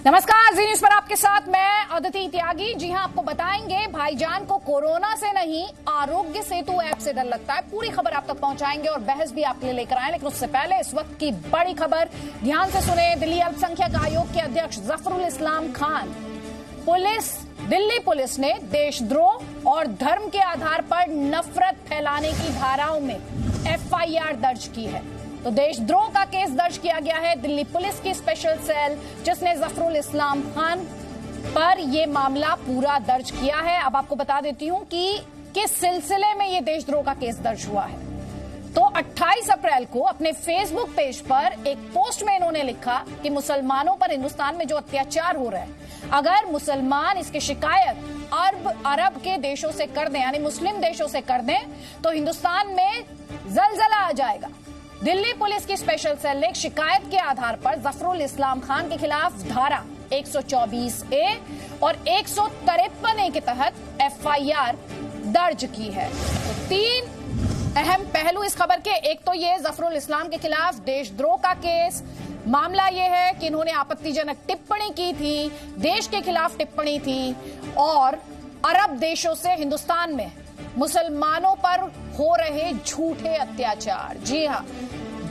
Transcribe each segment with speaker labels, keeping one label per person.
Speaker 1: नमस्कार, जी न्यूज पर आपके साथ मैं अदिति त्यागी। जी हां, आपको बताएंगे भाईजान को कोरोना से नहीं आरोग्य सेतु ऐप से डर लगता है। पूरी खबर आप तक पहुंचाएंगे और बहस भी आपके लिए लेकर आए, लेकिन उससे पहले इस वक्त की बड़ी खबर ध्यान से सुने। दिल्ली अल्पसंख्यक आयोग के अध्यक्ष जफरुल इस्लाम खान, दिल्ली पुलिस ने देशद्रोह और धर्म के आधार पर नफरत फैलाने की धाराओं में FIR दर्ज की है। तो देशद्रोह का केस दर्ज किया गया है दिल्ली पुलिस की स्पेशल सेल, जिसने जफरुल इस्लाम खान पर यह मामला पूरा दर्ज किया है। अब आपको बता देती हूं कि किस सिलसिले में यह देशद्रोह का केस दर्ज हुआ है। तो 28 अप्रैल को अपने फेसबुक पेज पर एक पोस्ट में इन्होंने लिखा कि मुसलमानों पर हिंदुस्तान में जो अत्याचार हो रहा है, अगर मुसलमान इसकी शिकायत अरब के देशों से कर दें, यानी मुस्लिम देशों से कर दें, तो हिंदुस्तान में जलजला आ जाएगा। दिल्ली पुलिस की स्पेशल सेल ने एक शिकायत के आधार पर जफरुल इस्लाम खान के खिलाफ धारा 124A और 153A के तहत FIR दर्ज की है। तो 3 अहम पहलू इस खबर के, एक तो ये जफरुल इस्लाम के खिलाफ देशद्रोह का केस। मामला यह है कि इन्होंने आपत्तिजनक टिप्पणी की थी, देश के खिलाफ टिप्पणी थी और अरब देशों से हिंदुस्तान में मुसलमानों पर हो रहे झूठे अत्याचार, जी हां,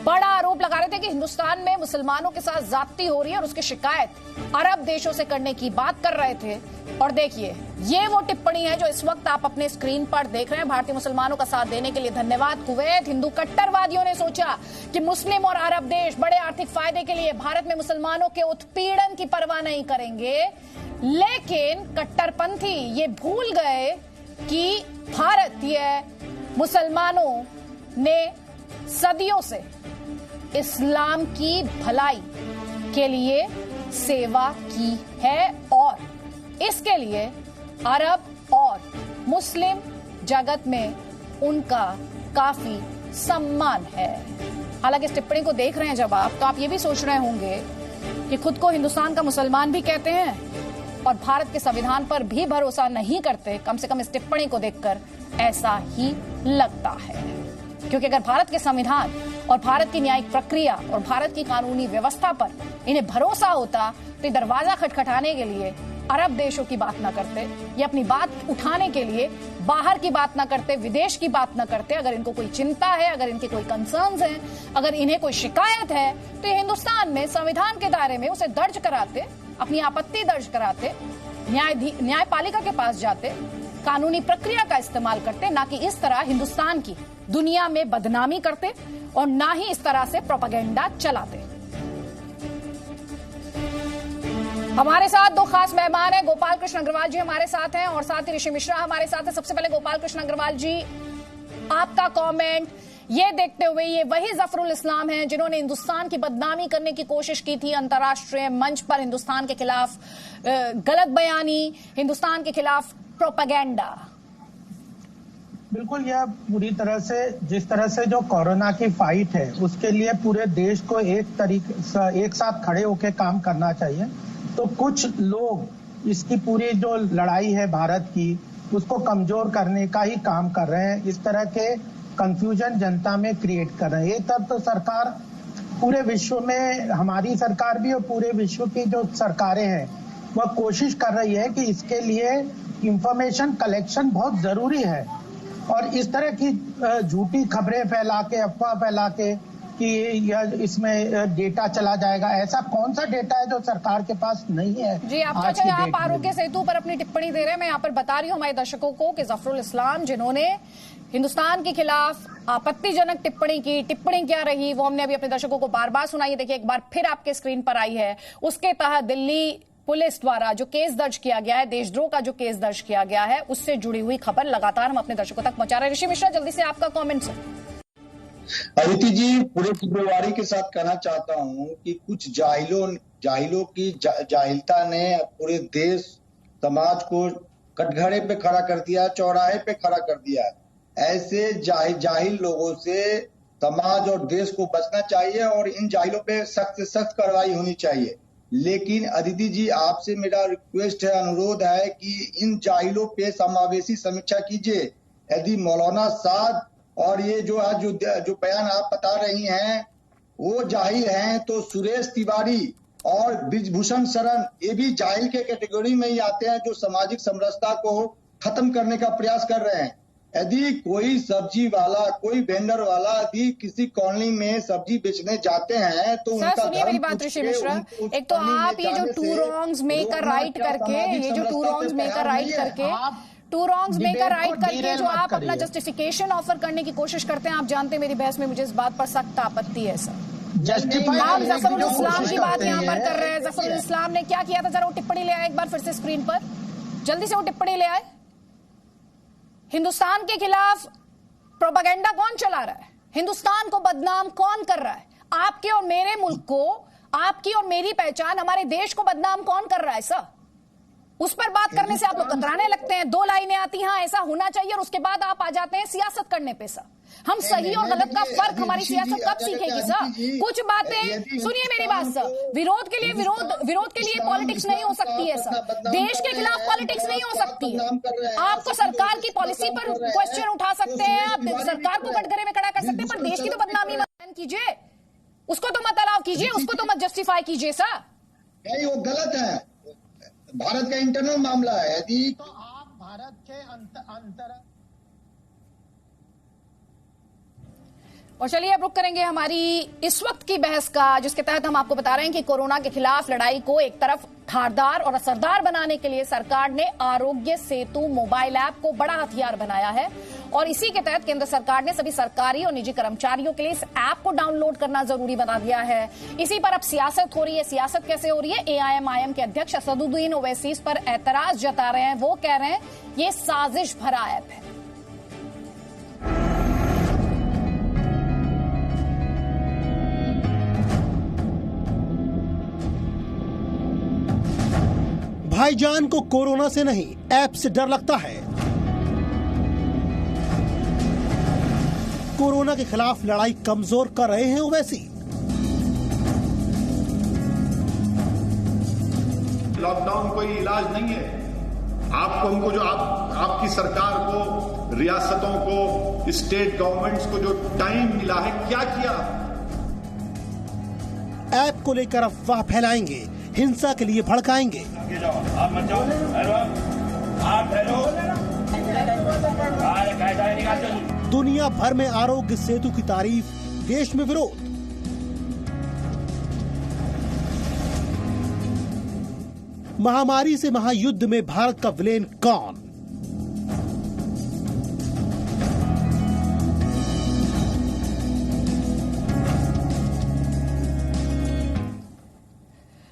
Speaker 1: बड़ा आरोप लगा रहे थे कि हिंदुस्तान में मुसलमानों के साथ ज्यादती हो रही है और उसकी शिकायत अरब देशों से करने की बात कर रहे थे। और देखिए, ये वो टिप्पणी है जो इस वक्त आप अपने स्क्रीन पर देख रहे हैं। भारतीय मुसलमानों का साथ देने के लिए धन्यवाद कुवैत। हिंदू कट्टरवादियों ने सोचा कि मुस्लिम और अरब देश बड़े आर्थिक फायदे के लिए भारत में मुसलमानों के उत्पीड़न की परवाह नहीं करेंगे, लेकिन कट्टरपंथी ये भूल गए कि भारतीय मुसलमानों ने सदियों से इस्लाम की भलाई के लिए सेवा की है और इसके लिए अरब और मुस्लिम जगत में उनका काफी सम्मान है। हालांकि इस टिप्पणी को देख रहे हैं जब आप, तो आप ये भी सोच रहे होंगे कि खुद को हिंदुस्तान का मुसलमान भी कहते हैं और भारत के संविधान पर भी भरोसा नहीं करते। कम से कम इस टिप्पणी को देखकर ऐसा ही लगता है, क्योंकि अगर भारत के संविधान और भारत की न्यायिक प्रक्रिया और भारत की कानूनी व्यवस्था पर इन्हें भरोसा होता तो ये दरवाजा खटखटाने के लिए अरब देशों की बात ना करते, ये अपनी बात उठाने के लिए बाहर की बात ना करते, विदेश की बात ना करते। अगर इनको कोई चिंता है, अगर इनके कोई कंसर्न्स हैं, अगर इन्हें कोई शिकायत है, तो ये हिंदुस्तान में संविधान के दायरे में उसे दर्ज कराते, अपनी आपत्ति दर्ज कराते, न्यायपालिका के पास जाते, कानूनी प्रक्रिया का इस्तेमाल करते, ना कि इस तरह हिंदुस्तान की दुनिया में बदनामी करते और ना ही इस तरह से प्रोपेगेंडा चलाते। हमारे साथ 2 खास मेहमान हैं। गोपाल कृष्ण अग्रवाल जी हमारे साथ हैं और साथ ही ऋषि मिश्रा हमारे साथ हैं। सबसे पहले गोपाल कृष्ण अग्रवाल जी, आपका कमेंट ये देखते हुए, ये वही जफरुल इस्लाम हैं जिन्होंने हिंदुस्तान की बदनामी करने की कोशिश की थी अंतर्राष्ट्रीय मंच पर, हिंदुस्तान के खिलाफ गलत बयानी, हिंदुस्तान के खिलाफ प्रोपेगेंडा।
Speaker 2: बिल्कुल, यह पूरी तरह से, जिस तरह से जो कोरोना की फाइट है उसके लिए पूरे देश को एक साथ खड़े होकर काम करना चाहिए। तो कुछ लोग इसकी पूरी जो लड़ाई है भारत की, उसको कमजोर करने का ही काम कर रहे हैं। इस तरह के कंफ्यूजन जनता में क्रिएट कर रहे हैं। ये तब तो सरकार पूरे विश्व में, हमारी सरकार भी और पूरे विश्व की जो सरकारें हैं, वह कोशिश कर रही है कि इसके लिए इंफॉर्मेशन कलेक्शन बहुत जरूरी है। और इस तरह की झूठी खबरें फैला के, अफवाह फैला के कि इसमें डेटा चला जाएगा, ऐसा कौन सा डेटा है जो सरकार के पास नहीं है?
Speaker 1: जी, आप आरोग्य सेतु पर अपनी टिप्पणी दे रहे हैं। मैं यहाँ पर बता रही हूँ हमारे दर्शकों को कि जफरुल इस्लाम जिन्होंने हिंदुस्तान के खिलाफ आपत्तिजनक टिप्पणी क्या रही, वो हमने अभी अपने दर्शकों को बार बार सुनाई है। देखिए, एक बार फिर आपके स्क्रीन पर आई है। उसके तहत दिल्ली पुलिस द्वारा जो केस दर्ज किया गया है, देशद्रोह का जो केस दर्ज किया गया है, उससे जुड़ी हुई खबर लगातार हम अपने दर्शकों तक पहुंचा रहे हैं। ऋषि मिश्रा, जल्दी से आपका कमेंट सर।
Speaker 3: अदिति जी, पूरे जिम्मेवारी के साथ कहना चाहता हूं कि कुछ जाहिलों की जाहिलता ने पूरे देश समाज को कटघरे पे खड़ा कर दिया, चौराहे पे खड़ा कर दिया। ऐसे जाहिल लोगों से समाज और देश को बचना चाहिए और इन जाहिलों पे सख्त से सख्त कार्रवाई होनी चाहिए। लेकिन अदिति जी, आपसे मेरा रिक्वेस्ट है, अनुरोध है कि इन जाहिलों पे समावेशी समीक्षा कीजिए। यदि मौलाना साद और ये जो बयान आप बता रही हैं वो जाहिल हैं, तो सुरेश तिवारी और ब्रिजभूषण शरण, ये भी जाहिल के कैटेगरी में ही आते हैं जो सामाजिक समरसता को खत्म करने का प्रयास कर रहे हैं। यदि कोई सब्जी वाला, कोई वेंडर वाला यदि किसी कॉलोनी में सब्जी बेचने जाते हैं तो उनका
Speaker 1: सुनिए मेरी बात ऋषि मिश्रा, एक तो आप ये जो two wrongs make a right करके, ये जो two wrongs make a right करके, two wrongs make a right करके जो आप अपना जस्टिफिकेशन ऑफर करने की कोशिश करते हैं, आप जानते हैं मेरी बहस में मुझे इस बात पर सख्त आपत्ति है सर। आप जफरुल इस्लाम की बात यहाँ पर कर रहे हैं। जफरुल इस्लाम ने क्या किया था, जरा वो टिप्पणी ले आए एक बार फिर से स्क्रीन पर, जल्दी से वो टिप्पणी ले आए। हिंदुस्तान के खिलाफ प्रोपेगेंडा कौन चला रहा है, हिंदुस्तान को बदनाम कौन कर रहा है, आपके और मेरे मुल्क को, आपकी और मेरी पहचान, हमारे देश को बदनाम कौन कर रहा है सर? उस पर बात करने से आप लोग कतराने लगते हैं। दो लाइनें आती हैं ऐसा होना चाहिए और उसके बाद आप आ जाते हैं सियासत करने पे सर। हम सही और गलत का फर्क हमारी सियासत कब सीखेगी सर? कुछ बातें सुनिए मेरी बात सर, विरोध के लिए विरोध के लिए पॉलिटिक्स नहीं हो सकती है सर, देश के खिलाफ पॉलिटिक्स नहीं हो सकती है। आप तो सरकार की पॉलिसी पर क्वेश्चन उठा सकते हैं, आप सरकार को कटघरे में खड़ा कर सकते हैं, पर देश की तो बदनामी मत कीजिए, उसको तो मत अलाउ कीजिए, उसको तो मत जस्टिफाई कीजिए सर।
Speaker 3: नहीं, वो गलत है, भारत का इंटरनल मामला है। यदि
Speaker 2: तो आप भारत के अंतर
Speaker 1: और चलिए अब रुक करेंगे हमारी इस वक्त की बहस का, जिसके तहत हम आपको बता रहे हैं कि कोरोना के खिलाफ लड़ाई को एक तरफ धारदार और असरदार बनाने के लिए सरकार ने आरोग्य सेतु मोबाइल ऐप को बड़ा हथियार बनाया है और इसी के तहत केंद्र सरकार ने सभी सरकारी और निजी कर्मचारियों के लिए इस ऐप को डाउनलोड करना जरूरी बना दिया है। इसी पर अब सियासत हो रही है। सियासत कैसे हो रही है? एआईएमआईएम के अध्यक्ष असदुद्दीन ओवैसी इस पर एतराज जता रहे हैं। वो कह रहे हैं ये साजिश भरा ऐप है।
Speaker 4: भाईजान को कोरोना से नहीं, ऐप से डर लगता है। कोरोना के खिलाफ लड़ाई कमजोर कर रहे हैं ओवैसी।
Speaker 5: लॉकडाउन कोई इलाज नहीं है। आपको हमको जो आपकी सरकार को, रियासतों को, स्टेट गवर्नमेंट्स को जो टाइम मिला है, क्या किया?
Speaker 4: ऐप को लेकर अफवाह फैलाएंगे, हिंसा के लिए भड़काएंगे।
Speaker 6: आप मत जाओ, आप ठहरो।
Speaker 4: दुनिया भर में आरोग्य सेतु की तारीफ, देश में विरोध। महामारी से महायुद्ध में भारत का विलेन कौन?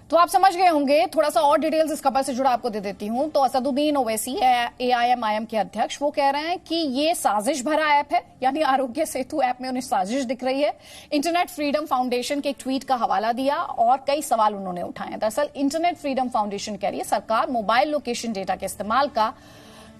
Speaker 1: तो आप समझ गए होंगे। थोड़ा सा और डिटेल्स इस खबर से जुड़ा आपको दे देती हूं। तो असदुद्दीन ओवैसी एआईएमआईएम के अध्यक्ष वो कह रहे हैं कि ये साजिश भरा ऐप है, यानी आरोग्य सेतु ऐप में उन्हें साजिश दिख रही है। इंटरनेट फ्रीडम फाउंडेशन के एक ट्वीट का हवाला दिया और कई सवाल उन्होंने उठाए। दरअसल इंटरनेट फ्रीडम फाउंडेशन कह रही है सरकार मोबाइल लोकेशन डेटा के इस्तेमाल का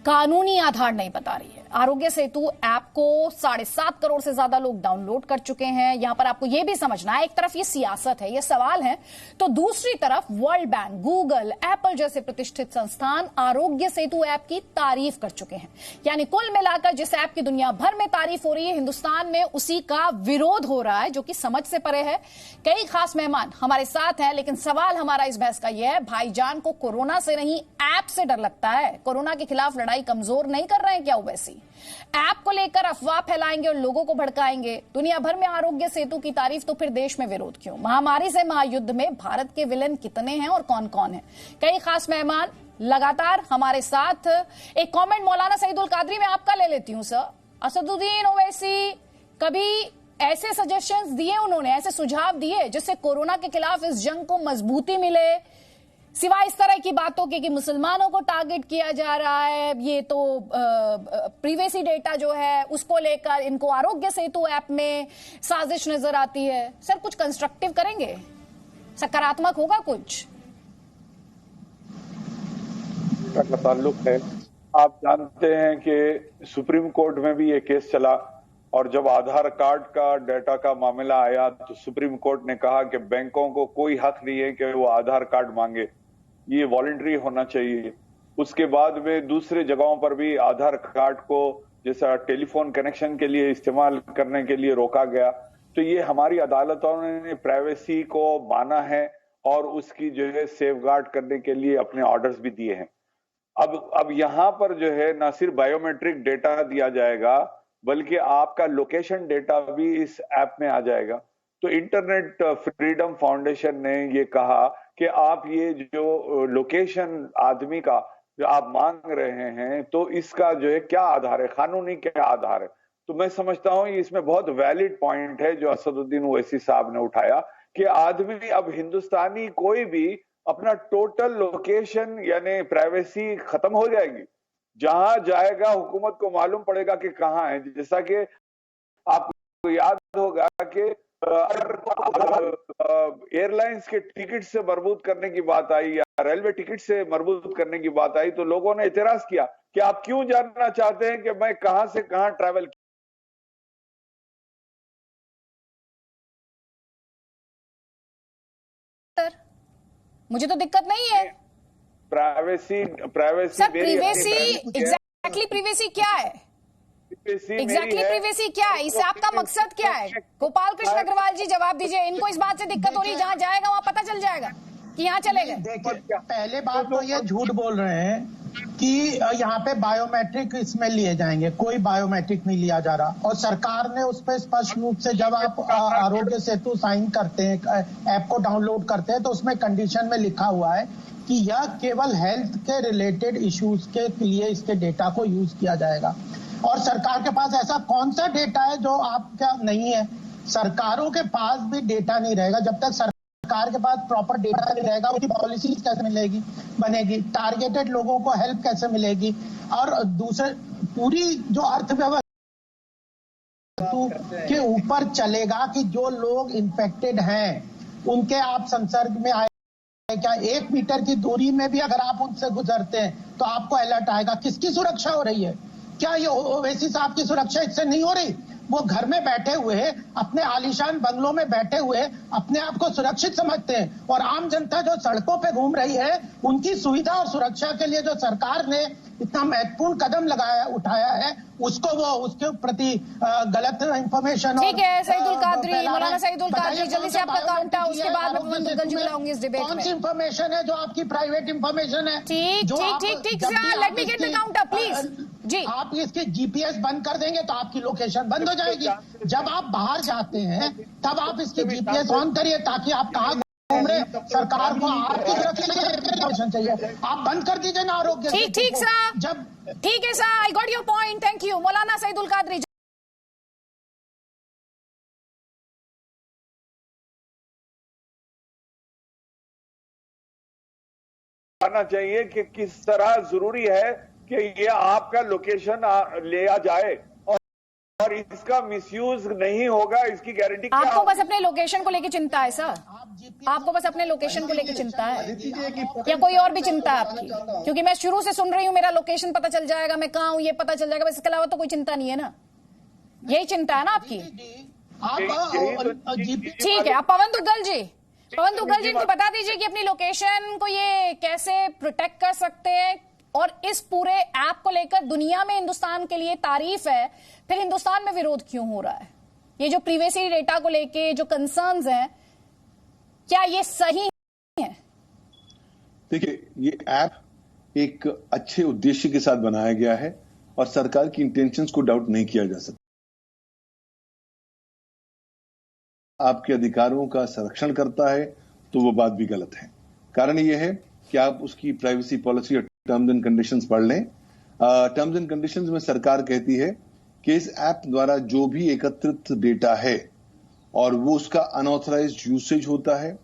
Speaker 1: कानूनी आधार नहीं बता रही है। आरोग्य सेतु ऐप को 7.5 करोड़ से ज्यादा लोग डाउनलोड कर चुके हैं। यहां पर आपको यह भी समझना है, एक तरफ ये सियासत है, ये सवाल है, तो दूसरी तरफ वर्ल्ड बैंक, गूगल, एप्पल जैसे प्रतिष्ठित संस्थान आरोग्य सेतु ऐप की तारीफ कर चुके हैं। यानी कुल मिलाकर जिस ऐप की दुनिया भर में तारीफ हो रही है, हिंदुस्तान में उसी का विरोध हो रहा है, जो कि समझ से परे है। कई खास मेहमान हमारे साथ हैं, लेकिन सवाल हमारा इस बहस का यह है, भाईजान को कोरोना से नहीं ऐप से डर लगता है। कोरोना के खिलाफ लड़ाई कमजोर नहीं कर रहे हैं क्या ओवैसी? ऐप को लेकर अफवाह फैलाएंगे और लोगों को भड़काएंगे। दुनिया भर में आरोग्य सेतु की तारीफ, तो फिर देश में विरोध क्यों? महामारी से महायुद्ध में भारत के विलेन कितने हैं और कौन कौन है? कई खास मेहमान लगातार हमारे साथ। एक कमेंट मौलाना सईदुल कादरी में आपका ले लेती हूं सर। असदुद्दीन ओवैसी कभी ऐसे सजेशंस दिए, उन्होंने ऐसे सुझाव दिए जिससे कोरोना के खिलाफ इस जंग को मजबूती मिले, सिवाय इस तरह की बातों के कि मुसलमानों को टारगेट किया जा रहा है, ये तो प्रीवेसी डेटा जो है उसको लेकर इनको आरोग्य सेतु ऐप में साजिश नजर आती है? सर कुछ कंस्ट्रक्टिव करेंगे, सकारात्मक होगा कुछ?
Speaker 6: का ताल्लुक है, आप जानते हैं कि सुप्रीम कोर्ट में भी ये केस चला और जब आधार कार्ड का डेटा का मामला आया तो सुप्रीम कोर्ट ने कहा कि बैंकों को कोई हक नहीं है कि वो आधार कार्ड मांगे, ये वॉलंटरी होना चाहिए। उसके बाद में दूसरे जगहों पर भी आधार कार्ड को जैसा टेलीफोन कनेक्शन के लिए इस्तेमाल करने के लिए रोका गया। तो ये हमारी अदालतों ने प्राइवेसी को माना है और उसकी जो है सेफगार्ड करने के लिए अपने ऑर्डर्स भी दिए हैं। अब यहाँ पर जो है ना सिर्फ बायोमेट्रिक डेटा दिया जाएगा, बल्कि आपका लोकेशन डेटा भी इस ऐप में आ जाएगा। तो इंटरनेट फ्रीडम फाउंडेशन ने ये कहा कि आप ये जो लोकेशन आदमी का जो आप मांग रहे हैं, तो इसका जो है क्या आधार है, कानूनी क्या आधार है। तो मैं समझता हूं इसमें बहुत वैलिड पॉइंट है जो असदुद्दीन ओवैसी साहब ने उठाया कि आदमी अब हिंदुस्तानी कोई भी अपना टोटल लोकेशन यानी प्राइवेसी खत्म हो जाएगी। जहां जाएगा हुकूमत को मालूम पड़ेगा कि कहां है। जैसा कि आपको याद होगा कि एयरलाइंस के टिकट से मरबूत करने की बात आई या रेलवे टिकट से मरबूत करने की बात आई, तो लोगों ने एतराज किया कि आप क्यों जानना चाहते हैं कि मैं कहां से कहां ट्रैवल किया।
Speaker 1: मुझे तो दिक्कत नहीं है।
Speaker 6: Privacy
Speaker 1: sir, privacy exactly privacy क्या है? एग्जैक्टली प्रिवेसी क्या है? इससे आपका मकसद क्या है? गोपाल कृष्ण अग्रवाल जी जवाब दीजिए। इनको इस बात से दिक्कत हो रही, जहां जाएगा वहां पता चल जाएगा कि यहाँ चले गए।
Speaker 2: देखिए, पहले बात तो ये झूठ बोल रहे हैं कि यहाँ पे बायोमेट्रिक इसमें लिए जाएंगे। कोई बायोमेट्रिक नहीं लिया जा रहा। और सरकार ने उस पर स्पष्ट रूप से, जब आप आरोग्य सेतु साइन करते हैं, ऐप को डाउनलोड करते हैं, तो उसमें कंडीशन में लिखा हुआ है कि यह केवल हेल्थ के रिलेटेड इश्यूज के लिए इसके डेटा को यूज किया जाएगा। और सरकार के पास ऐसा कौन सा डेटा है जो आपका नहीं है? सरकारों के पास भी डेटा नहीं रहेगा जब तक सरकार के पास प्रॉपर डेटा नहीं रहेगा। उनकी पॉलिसीज कैसे मिलेगी, बनेगी? टारगेटेड लोगों को हेल्प कैसे मिलेगी? और दूसरे, पूरी जो अर्थव्यवस्था के ऊपर चलेगा कि जो लोग इन्फेक्टेड हैं उनके आप संसर्ग में आए क्या, 1 मीटर की दूरी में भी अगर आप उनसे गुजरते हैं तो आपको अलर्ट आएगा। किसकी सुरक्षा हो रही है? क्या ये ओवैसी साहब की सुरक्षा इससे नहीं हो रही? वो घर में बैठे हुए, अपने आलीशान बंगलों में बैठे हुए अपने आप को सुरक्षित समझते हैं, और आम जनता जो सड़कों पे घूम रही है उनकी सुविधा और सुरक्षा के लिए जो सरकार ने इतना महत्वपूर्ण कदम उठाया है, उसको वो उसके प्रति गलत इंफॉर्मेशन।
Speaker 1: ठीक है सईदुल कादरी, मौलाना सईदुल कादरी, जल्दी से आपका काउंट आउट, उसके बाद मैं पवन दुग्गल जी बुलाऊंगी इस डिबेट में।
Speaker 2: कौन सी इंफॉर्मेशन है जो आपकी प्राइवेट इंफॉर्मेशन है?
Speaker 1: ठीक, let me get the count up please जी।
Speaker 2: आप इसके जीपीएस बंद कर देंगे तो आपकी लोकेशन बंद हो जाएगी। जब आप बाहर जाते हैं तब आप इसकी जीपीएस ऑन करिए ताकि आप कहाँ घूम रहे, सरकार को आपकी सुरक्षा चाहिए। आप बंद कर दीजिए ना आरोग्य।
Speaker 1: ठीक सर,
Speaker 2: जब
Speaker 1: ठीक है sir, I got your point, thank you. मौलाना सईदुल कादरी
Speaker 6: आना चाहिए कि किस तरह जरूरी है कि ये आपका लोकेशन लिया जाए और इसका मिसयूज नहीं होगा, इसकी गारंटी क्या?
Speaker 1: आपको बस अपने लोकेशन को लेकर चिंता है सर? आपको बस अपने लोकेशन को लेकर चिंता है या कोई और भी चिंता है आपकी? क्योंकि मैं शुरू से सुन रही हूँ मेरा लोकेशन पता चल जाएगा, मैं कहाँ हूँ ये पता चल जाएगा, बस इसके अलावा तो कोई चिंता नहीं है ना? यही चिंता है ना आपकी? ठीक है, आप पवन दुग्गल जी को बता दीजिए कि अपनी लोकेशन को ये कैसे प्रोटेक्ट कर सकते हैं। और इस पूरे ऐप को लेकर दुनिया में हिंदुस्तान के लिए तारीफ है, फिर हिंदुस्तान में विरोध क्यों हो रहा है? ये जो प्रिवेसी डेटा को लेके जो कंसर्न्स हैं, क्या ये सही है?
Speaker 7: देखिए, ये ऐप एक अच्छे उद्देश्य के साथ बनाया गया है और सरकार की इंटेंशंस को डाउट नहीं किया जा सकता। आपके अधिकारों का संरक्षण करता है तो वो बात भी गलत है। कारण ये है कि आप उसकी प्राइवेसी पॉलिसी और टर्म्स एंड कंडीशंस पढ़ लें। टर्म्स एंड कंडीशंस में सरकार कहती है कि इस ऐप द्वारा जो भी एकत्रित डेटा है और वो उसका अनऑथराइज्ड यूसेज होता है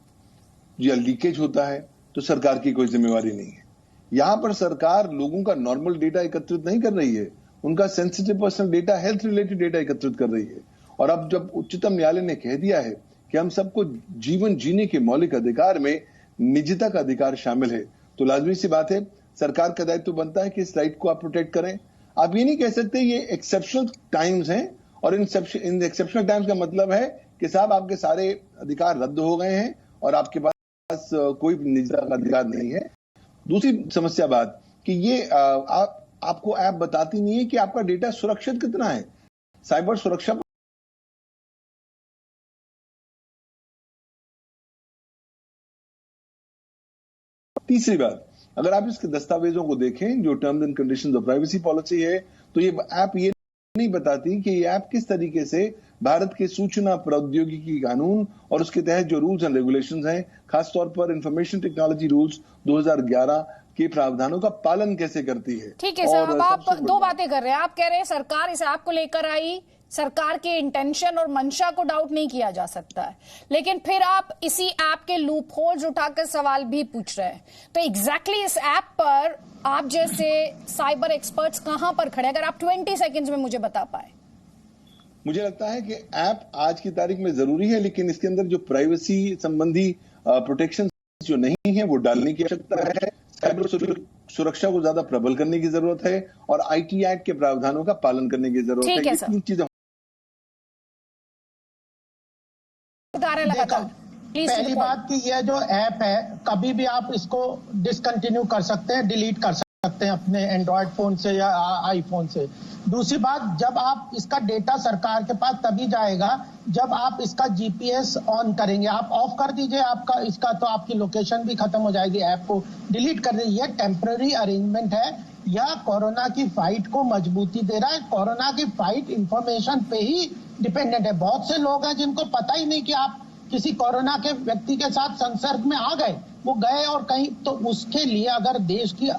Speaker 7: या लीकेज होता है तो सरकार की कोई जिम्मेवारी नहीं है। यहां पर सरकार लोगों का नॉर्मल डेटा एकत्रित नहीं कर रही है, उनका sensitive personal data, health related data एकत्रित कर रही है। और अब जब उच्चतम न्यायालय ने कह दिया है कि हम सबको जीवन जीने के मौलिक अधिकार में निजता का अधिकार शामिल है, तो लाजमी सी बात है सरकार का दायित्व बनता है कि इस राइट को आप प्रोटेक्ट करें। आप ये नहीं कह सकते ये एक्सेप्शनल टाइम्स हैं और इन एक्सेप्शनल टाइम्स का मतलब है कि साहब आपके सारे अधिकार रद्द हो गए हैं और आपके पास कोई निजता का अधिकार नहीं है। दूसरी समस्या बात कि ये आपको ऐप बताती नहीं है कि आपका डेटा सुरक्षित कितना है। साइबर सुरक्षा तीसरी बात, अगर आप इसके दस्तावेजों को देखें जो terms and conditions of privacy policy है, तो ये ऐप ये नहीं बताती कि ये ऐप किस तरीके से भारत के सूचना प्रौद्योगिकी कानून और उसके तहत जो रूल्स एंड रेगुलेशंस हैं, खासतौर पर इंफॉर्मेशन टेक्नोलॉजी रूल्स 2011 के प्रावधानों का पालन कैसे करती है।
Speaker 1: ठीक है सर, अब आप दो बातें कर रहे हैं। आप कह रहे हैं सरकार इस ऐप को लेकर आई, सरकार के इंटेंशन और मंशा को डाउट नहीं किया जा सकता है, लेकिन फिर आप इसी ऐप के लूप होल्स उठाकर सवाल भी पूछ रहे हैं। तो एग्जैक्टली इस ऐप पर आप जैसे साइबर एक्सपर्ट्स कहां पर खड़े, अगर आप 20 सेकंड्स में मुझे बता पाए।
Speaker 7: मुझे लगता है कि ऐप आज की तारीख में जरूरी है, लेकिन इसके अंदर जो प्राइवेसी संबंधी प्रोटेक्शन जो नहीं है वो डालने की आवश्यकता है। साइबर सुरक्षा को ज्यादा प्रबल करने की जरूरत है और आईटी एक्ट के प्रावधानों का पालन करने की जरूरत है। ये तीन चीजें
Speaker 2: पहली बात कि यह जो ऐप है कभी भी आप इसको डिसकंटिन्यू कर सकते हैं, डिलीट कर सकते हैं अपने एंड्रॉयड फोन से या आईफोन से। दूसरी बात, जब आप इसका डेटा सरकार के पास तभी जाएगा जब आप इसका जीपीएस ऑन करेंगे। आप ऑफ कर दीजिए आपका इसका, तो आपकी लोकेशन भी खत्म हो जाएगी, ऐप को डिलीट कर दीजिए। ये टेम्पररी अरेंजमेंट है, यह कोरोना की फाइट को मजबूती दे रहा है। कोरोना की फाइट इंफॉर्मेशन पे ही डिपेंडेंट है। बहुत से लोग हैं जिनको पता ही नहीं कि आप किसी कोरोना के व्यक्ति के साथ संसर्ग में आ गए, वो गए और कहीं, तो उसके लिए अगर देश की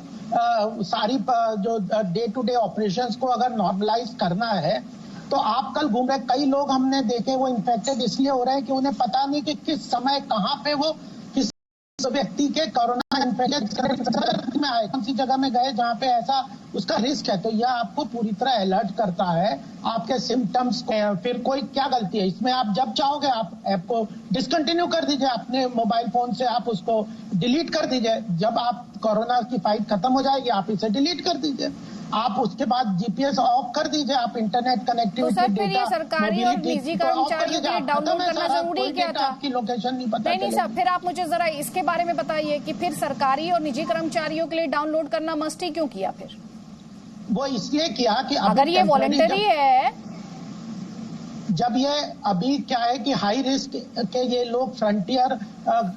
Speaker 2: सारी जो डे टू डे ऑपरेशंस को अगर नॉर्मलाइज करना है, तो आप कल घूम रहे कई लोग हमने देखे वो इन्फेक्टेड इसलिए हो रहे हैं कि उन्हें पता नहीं कि किस समय कहां पे वो किस व्यक्ति के कोरोना इन्फेक्टेड में आए, कौन सी जगह में गए जहां पे ऐसा उसका रिस्क है। तो यह आपको पूरी तरह अलर्ट करता है आपके सिम्टम्स को। फिर कोई क्या गलती है इसमें, आप जब चाहोगे आप ऐप को डिसकंटिन्यू कर दीजिए, अपने मोबाइल फोन से आप उसको डिलीट कर दीजिए। जब आप कोरोना की फाइट खत्म हो जाएगी आप इसे डिलीट कर दीजिए। आप उसके बाद जीपीएस ऑफ कर दीजिए, आप इंटरनेट कनेक्टिविटी,
Speaker 1: तो सर फिर ये सरकारी और निजी कर्मचारियों के लिए डाउनलोड करना जरूरी क्या था?
Speaker 2: आपकी लोकेशन नहीं पता।
Speaker 1: नहीं सर, फिर आप मुझे जरा इसके बारे में बताइए कि फिर सरकारी और निजी कर्मचारियों के लिए डाउनलोड करना मस्ट ही क्यों किया? फिर वो
Speaker 2: इसलिए किया कि
Speaker 1: अगर ये वॉलंटरी है,
Speaker 2: जब ये अभी क्या है कि हाई रिस्क के ये लोग फ्रंटियर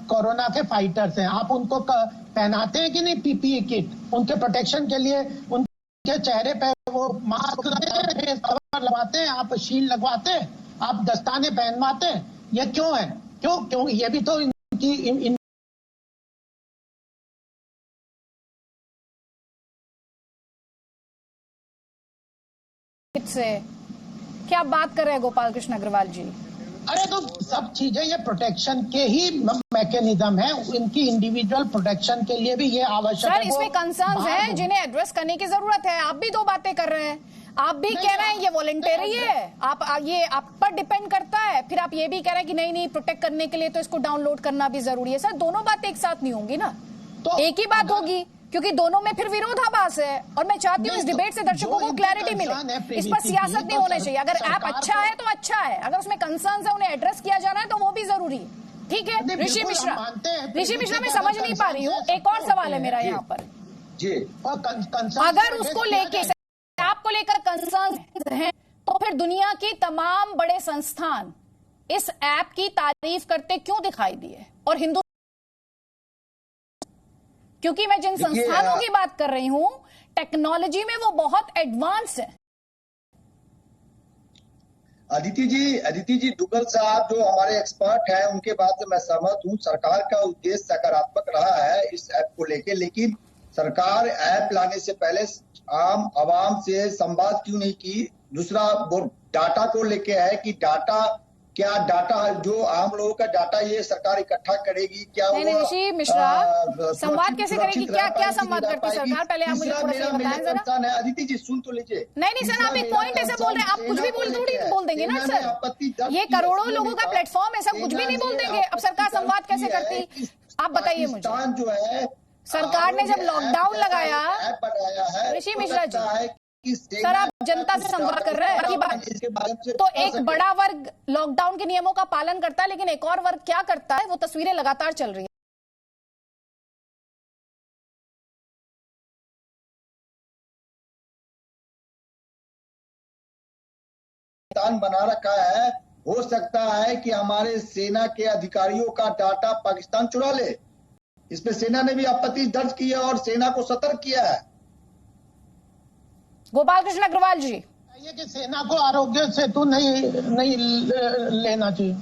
Speaker 2: कोरोना के फाइटर्स हैं, आप उनको पहनाते हैं कि नहीं पीपीई किट, उनके प्रोटेक्शन के लिए उनके चेहरे पे वो मास्क लगवाते हैं, आप शील्ड लगवाते हैं, आप दस्ताने पहनवाते हैं। ये क्यों है? क्यों ये भी तो इनकी
Speaker 1: से क्या बात कर रहे हैं गोपाल कृष्ण अग्रवाल जी?
Speaker 2: अरे तो सब चीजें ये प्रोटेक्शन के ही मैकेनिज्म है, इनकी इंडिविजुअल प्रोटेक्शन के लिए भी ये आवश्यक है।
Speaker 1: सर इसमें कंसर्न्स हैं जिन्हें एड्रेस करने की जरूरत है। आप भी दो बातें कर रहे हैं, आप भी कह रहे हैं ये वॉलंटरी है, ये आप पर डिपेंड करता है, फिर आप ये भी कह रहे हैं कि नहीं प्रोटेक्ट करने के लिए तो इसको डाउनलोड करना भी जरूरी है। सर दोनों बातें एक साथ नहीं होंगी ना, तो एक ही बात होगी, क्योंकि दोनों में फिर विरोधाभास है। और मैं चाहती हूँ इस डिबेट से दर्शकों को क्लैरिटी मिले, इस पर सियासत नहीं होना चाहिए। अगर ऐप अच्छा है तो अच्छा है, अगर उसमें कंसर्न्स है उन्हें एड्रेस किया जाना है तो वो भी जरूरी है। ठीक है ऋषि मिश्रा मैं समझ नहीं पा रही हूँ, एक और सवाल है मेरा यहाँ पर
Speaker 3: जी।
Speaker 1: अगर उसको लेके ऐप को लेकर कंसर्न्स हैं तो फिर दुनिया की तमाम बड़े संस्थान इस ऐप की तारीफ करते क्यों दिखाई दिए? और हिंदू, क्योंकि मैं जिन संस्थानों की बात कर रही हूं टेक्नोलॉजी में वो बहुत एडवांस है।
Speaker 3: अदिति जी दुग्गल साहब जो हमारे एक्सपर्ट हैं उनके बात से मैं सहमत हूं। सरकार का उद्देश्य सकारात्मक रहा है इस ऐप को लेके, लेकिन सरकार ऐप लाने से पहले आम आवाम से संवाद क्यों नहीं की? दूसरा वो डाटा को लेके है कि क्या डाटा जो आम लोगों का डाटा ये सरकार इकट्ठा करेगी? क्या
Speaker 1: ऋषि मिश्रा संवाद कैसे करेगी? क्या संवाद करती सरकार? पहले आप मुझे थोड़ा सा बताएं जरा।
Speaker 3: अदिति जी सुन तो लीजिए।
Speaker 1: नहीं सर, आप एक पॉइंट ऐसे बोल रहे हैं, आप कुछ भी बोल देंगे ना सर। ये करोड़ों लोगों का प्लेटफॉर्म है, सब कुछ भी नहीं बोल देंगे। अब सरकार संवाद कैसे करती? आप बताइए मुझे।
Speaker 3: जो है
Speaker 1: सरकार ने जब लॉकडाउन लगाया, ऋषि मिश्रा जी सर आप जनता से संवाद कर रहे हैं, तो एक बड़ा वर्ग लॉकडाउन के नियमों का पालन करता है, लेकिन एक और वर्ग क्या करता है? वो तस्वीरें लगातार चल रही है।
Speaker 3: बना रखा है, हो सकता है कि हमारे सेना के अधिकारियों का डाटा पाकिस्तान चुरा ले। इस पे सेना ने भी आपत्ति दर्ज की है और सेना को सतर्क किया है।
Speaker 1: गोपाल कृष्ण अग्रवाल जी,
Speaker 2: ये कि सेना को आरोग्य सेतु नहीं लेना चाहिए,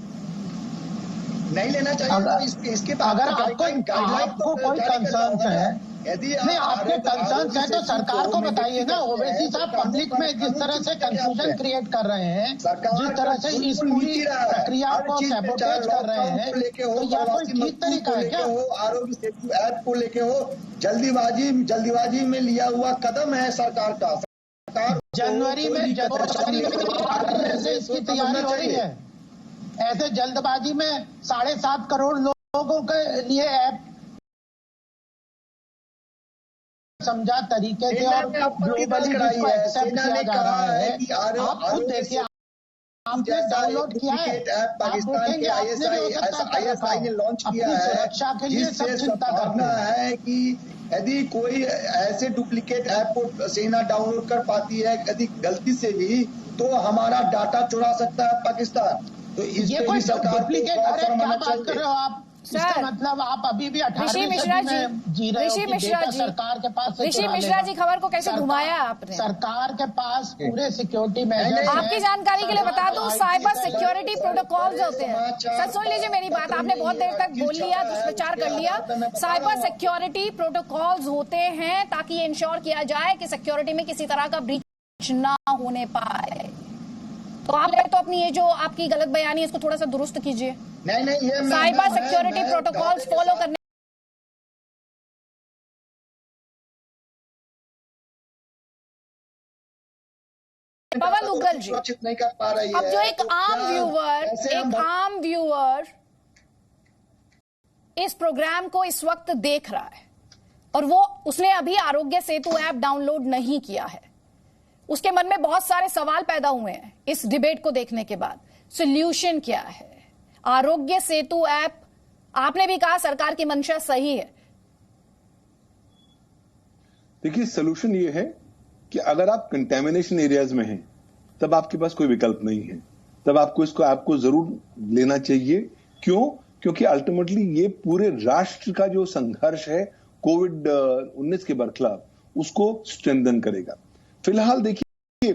Speaker 3: नहीं लेना चाहिए। इसके
Speaker 2: अगर आपको कोई कंसर्न है,
Speaker 3: यदि
Speaker 2: नहीं आपके कंसर्न है तो सरकार को बताइए ना। ओवैसी साहब पब्लिक में जिस तरह से कंफ्यूजन क्रिएट कर रहे हैं, जिस तरह से इस पूरी प्रक्रिया को सैबोटेज कर रहे हैं, तो यह कोई ठीक तरीका है क्या?
Speaker 3: आरोग्य सेतु ऐप को लेके हो, जल्दीबाजी में लिया हुआ कदम है सरकार का।
Speaker 2: जनवरी में से इसकी तैयारी हो रही है, ऐसे जल्दबाजी में 7.5 करोड़ लोगों के लिए ऐप समझा तरीके से और ग्लोबली जिसको एक्सेप्ट किया जा रहा है। आप खुद देखिए, आपने डाउनलोड किया है,
Speaker 3: पाकिस्तान के ISI ने लॉन्च किया है,
Speaker 2: सुरक्षा के लिए सब चिंता करना
Speaker 3: है कि यदि कोई ऐसे डुप्लीकेट ऐप को सेना डाउनलोड कर पाती है यदि गलती से भी, तो हमारा डाटा चुरा सकता है पाकिस्तान। तो
Speaker 2: ये कोई डुप्लीकेट ऐप क्या बात कर रहे हो आप? इसका मतलब आप अभी भी 18वीं सदी में जी रहे हो कि डेटा सरकार के पास।
Speaker 1: ऋषि मिश्रा जी, खबर को कैसे घुमाया आपने?
Speaker 2: सरकार के पास पूरे सिक्योरिटी मेजर्स हैं।
Speaker 1: आपकी जानकारी के लिए बता दूं, साइबर सिक्योरिटी प्रोटोकॉल्स होते हैं। सर सुन लीजिए मेरी बात, आपने बहुत देर तक बोल लिया, दुष्प्रचार कर लिया। साइबर सिक्योरिटी प्रोटोकॉल्स होते हैं ताकि ये इंश्योर किया जाए कि सिक्योरिटी में किसी तरह का ब्रीच ना होने पाए। तो आप तो अपनी ये जो आपकी गलत बयानी है इसको थोड़ा सा दुरुस्त कीजिए।
Speaker 3: नहीं, ये
Speaker 1: साइबर सिक्योरिटी प्रोटोकॉल्स फॉलो करने पवन उग्गल जी,
Speaker 3: नहीं कर पा रही है।
Speaker 1: अब जो एक आम व्यूअर इस प्रोग्राम को इस वक्त देख रहा है और उसने अभी आरोग्य सेतु ऐप डाउनलोड नहीं किया है, उसके मन में बहुत सारे सवाल पैदा हुए हैं इस डिबेट को देखने के बाद। सॉल्यूशन क्या है? आरोग्य सेतु ऐप, आपने भी कहा सरकार की मंशा सही है।
Speaker 7: देखिए, सॉल्यूशन ये है कि अगर आप कंटेमिनेशन एरियाज में हैं तब आपके पास कोई विकल्प नहीं है, तब आपको जरूर लेना चाहिए। क्यों? क्योंकि अल्टीमेटली ये पूरे राष्ट्र का जो संघर्ष है कोविड-19 के बरखिलाफ, उसको स्ट्रेंथन करेगा। फिलहाल देखिए,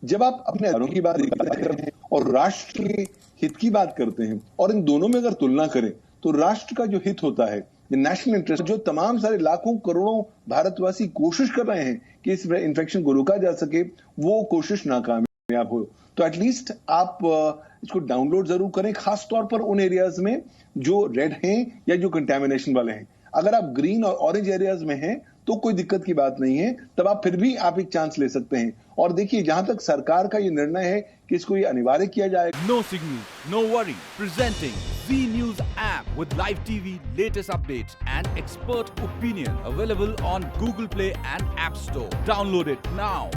Speaker 7: जब आप अपने अधिकारों की बात करते हैं और राष्ट्र के हित की बात करते हैं, और इन दोनों में अगर तुलना करें तो राष्ट्र का जो हित होता है, नेशनल इंटरेस्ट, जो तमाम सारे लाखों करोड़ों भारतवासी कोशिश कर रहे हैं कि इस इन्फेक्शन को रोका जा सके, वो कोशिश नाकामयाब हो, तो एटलीस्ट आप इसको डाउनलोड जरूर करें, खासतौर पर उन एरियाज में जो रेड हैं या जो कंटेमिनेशन वाले हैं। अगर आप ग्रीन और ऑरेंज एरियाज में हैं तो कोई दिक्कत की बात नहीं है, तब आप फिर भी आप एक चांस ले सकते हैं। और देखिए, जहां तक सरकार का ये निर्णय है कि इसको ये अनिवार्य किया जाएगा।
Speaker 8: No signal, no worry, presenting Zee News app with live TV, latest updates and expert opinion, available on Google Play and App Store. Download it now.